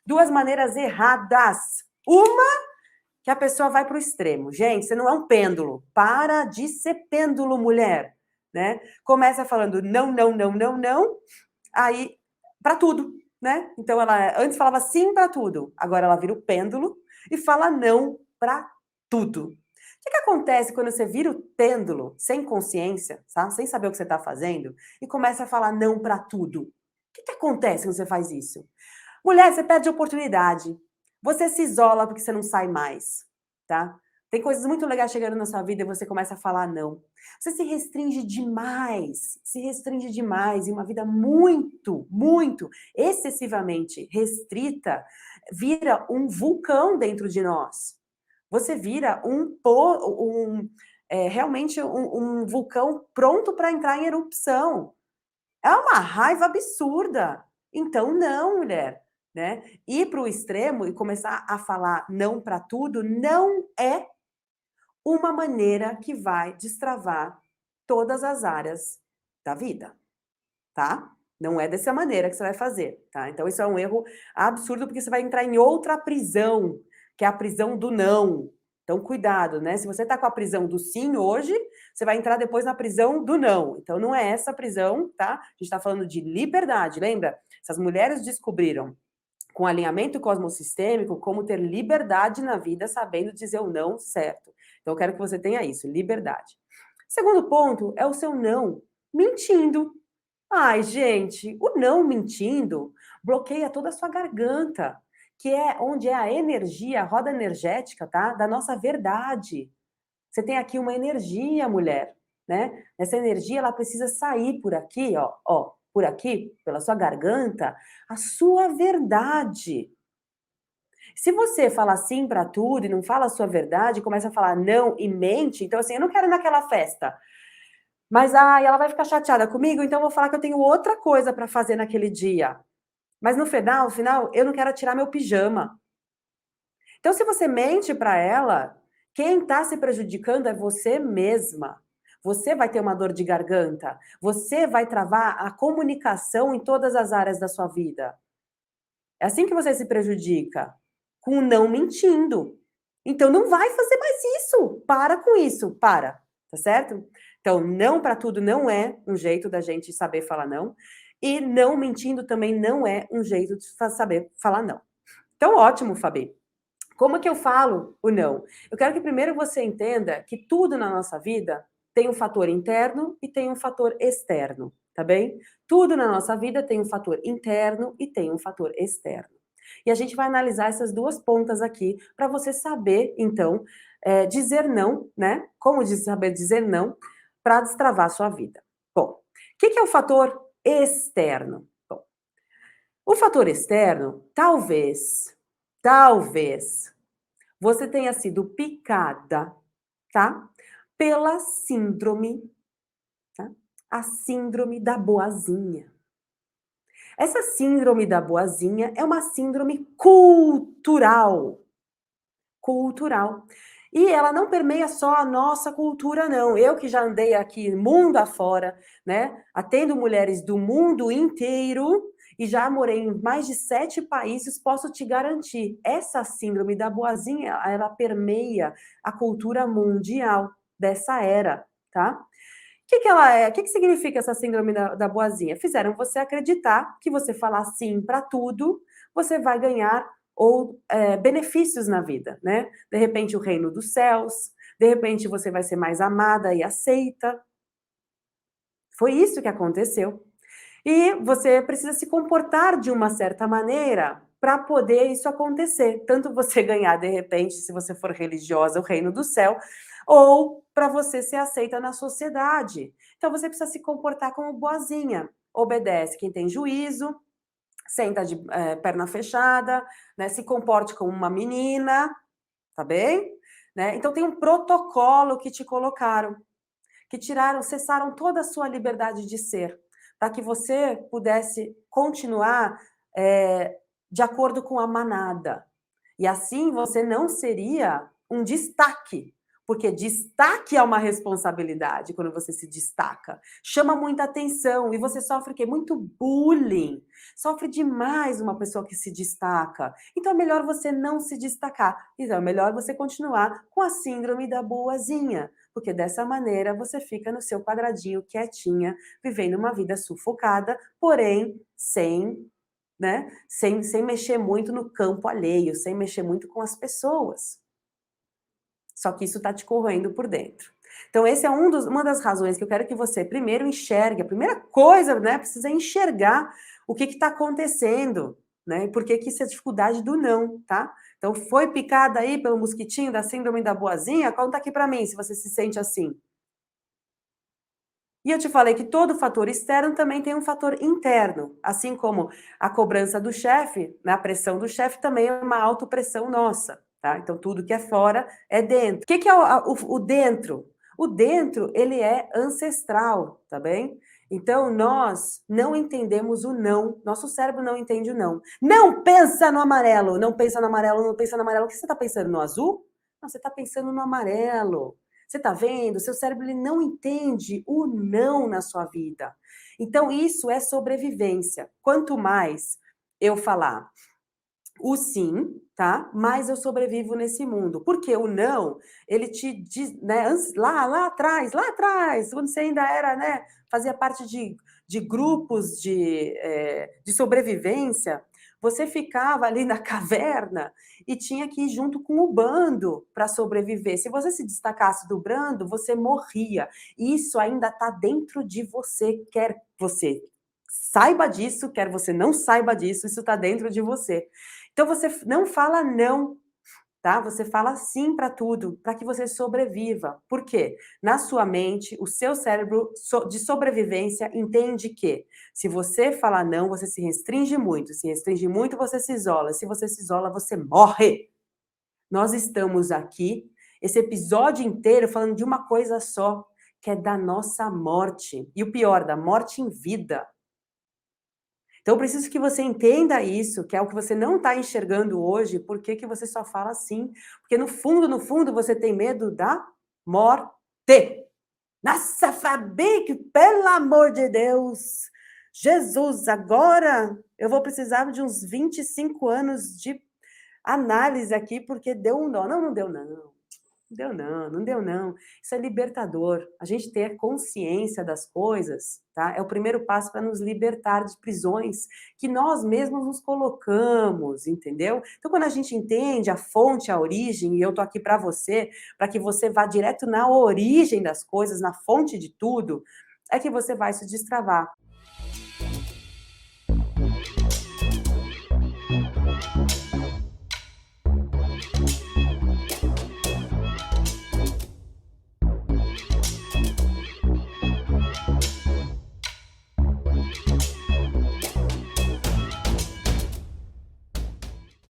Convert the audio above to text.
Duas maneiras erradas. Uma, que a pessoa vai para o extremo. Gente, você não é um pêndulo. Para de ser pêndulo, mulher. Né? Começa falando não, não, não, não, não. Aí, para tudo. Né? Então, ela antes falava sim para tudo. Agora ela vira o pêndulo e fala não para tudo. O que acontece quando você vira o pêndulo, sem consciência, tá? Sem saber o que você está fazendo, e começa a falar não para tudo? O que acontece quando você faz isso? Mulher, você perde oportunidade. Você se isola porque você não sai mais, tá? Tem coisas muito legais chegando na sua vida e você começa a falar não. Você se restringe demais, e uma vida muito, muito, excessivamente restrita vira um vulcão dentro de nós. Você vira realmente um vulcão pronto para entrar em erupção. É uma raiva absurda. Então, não, mulher. Né? Ir para o extremo e começar a falar não para tudo não é uma maneira que vai destravar todas as áreas da vida, tá? Não é dessa maneira que você vai fazer, tá? Então, isso é um erro absurdo, porque você vai entrar em outra prisão, que é a prisão do não. Então, cuidado, né? Se você tá com a prisão do sim hoje, você vai entrar depois na prisão do não. Então, não é essa prisão, tá? A gente tá falando de liberdade, lembra? Essas mulheres descobriram, com alinhamento cosmossistêmico, como ter liberdade na vida, sabendo dizer o não certo. Então, eu quero que você tenha isso, liberdade. Segundo ponto é o seu não mentindo. Ai, gente, o não mentindo bloqueia toda a sua garganta, que é onde é a energia, a roda energética, tá? Da nossa verdade. Você tem aqui uma energia, mulher, né? Essa energia, ela precisa sair por aqui, ó, por aqui, pela sua garganta, a sua verdade. Se você fala sim para tudo e não fala a sua verdade, começa a falar não e mente, então assim, eu não quero ir naquela festa. Mas ela vai ficar chateada comigo, então eu vou falar que eu tenho outra coisa para fazer naquele dia. Mas no final, eu não quero tirar meu pijama. Então, se você mente para ela, quem está se prejudicando é você mesma. Você vai ter uma dor de garganta. Você vai travar a comunicação em todas as áreas da sua vida. É assim que você se prejudica, com não mentindo. Então, não vai fazer mais isso. Para com isso, para. Tá certo? Então, não para tudo não é um jeito da gente saber falar não. E não mentindo também não é um jeito de saber falar não. Então, ótimo, Fabi. Como que eu falo o não? Eu quero que primeiro você entenda que tudo na nossa vida tem um fator interno e tem um fator externo, tá bem? Tudo na nossa vida tem um fator interno e tem um fator externo. E a gente vai analisar essas duas pontas aqui para você saber, então, dizer não, né? Como saber dizer não para destravar a sua vida. Bom, o que é o fator externo? Bom, o fator externo, talvez, você tenha sido picada, tá? Pela síndrome, tá? A síndrome da boazinha. Essa síndrome da boazinha é uma síndrome cultural. Cultural. E ela não permeia só a nossa cultura, não. Eu que já andei aqui mundo afora, né? Atendo mulheres do mundo inteiro e já morei em mais de 7 países, posso te garantir, essa síndrome da boazinha, ela permeia a cultura mundial dessa era, tá? O que ela é? O que significa essa síndrome da boazinha? Fizeram você acreditar que você falar sim para tudo, você vai ganhar benefícios na vida, né? De repente, o reino dos céus, de repente, você vai ser mais amada e aceita. Foi isso que aconteceu. E você precisa se comportar de uma certa maneira para poder isso acontecer. Tanto você ganhar, de repente, se você for religiosa, o reino do céu, ou para você ser aceita na sociedade. Então você precisa se comportar como boazinha. Obedece quem tem juízo, senta de perna fechada, né? Se comporte como uma menina, tá bem? Né? Então tem um protocolo que te colocaram, que cessaram toda a sua liberdade de ser, para que você pudesse continuar de acordo com a manada. E assim você não seria um destaque, Porque destaque é uma responsabilidade quando você se destaca. Chama muita atenção e você sofre o quê? Muito bullying. Sofre demais uma pessoa que se destaca. Então é melhor você não se destacar. Então é melhor você continuar com a síndrome da boazinha. Porque dessa maneira você fica no seu quadradinho quietinha, vivendo uma vida sufocada, porém sem, né, sem mexer muito no campo alheio, sem mexer muito com as pessoas. Só que isso está te corroendo por dentro. Então esse é uma das razões que eu quero que você primeiro enxergue, a primeira coisa, né, precisa enxergar o que está acontecendo, né, e por que isso é dificuldade do não, tá? Então foi picada aí pelo mosquitinho da síndrome da boazinha? Conta aqui para mim se você se sente assim. E eu te falei que todo fator externo também tem um fator interno, assim como a cobrança do chefe, né, a pressão do chefe também é uma autopressão nossa, tá? Então tudo que é fora é dentro. O que que é o dentro? O dentro, ele é ancestral, tá bem? Então nós não entendemos o não, nosso cérebro não entende o não. Não pensa no amarelo, não pensa no amarelo, não pensa no amarelo. O que você está pensando, no azul? Não, você está pensando no amarelo. Você está vendo? Seu cérebro ele não entende o não na sua vida. Então, isso é sobrevivência. Quanto mais eu falar o sim, tá? Mais eu sobrevivo nesse mundo. Porque o não, ele te diz, né? Lá atrás, quando você ainda era, né? Fazia parte de grupos de sobrevivência, você ficava ali na caverna e tinha que ir junto com o bando para sobreviver. Se você se destacasse do bando, você morria. Isso ainda está dentro de você, quer você saiba disso, quer você não saiba disso, isso está dentro de você. Então você não fala não, tá? Você fala sim para tudo, para que você sobreviva. Por quê? Na sua mente, o seu cérebro de sobrevivência entende que se você falar não, você se restringe muito. Se restringe muito, você se isola. Se você se isola, você morre. Nós estamos aqui, esse episódio inteiro, falando de uma coisa só, que é da nossa morte. E o pior, da morte em vida. Então, eu preciso que você entenda isso, que é o que você não está enxergando hoje, por que que você só fala assim. Porque no fundo, você tem medo da morte. Nossa, Fabi, que pelo amor de Deus, Jesus, agora eu vou precisar de uns 25 anos de análise aqui, porque deu um nó. Não, não deu não. Não deu não, não deu não. Isso é libertador. A gente ter consciência das coisas, tá? É o primeiro passo para nos libertar de prisões que nós mesmos nos colocamos, entendeu? Então, quando a gente entende a fonte, a origem, e eu tô aqui para que você vá direto na origem das coisas, na fonte de tudo, é que você vai se destravar.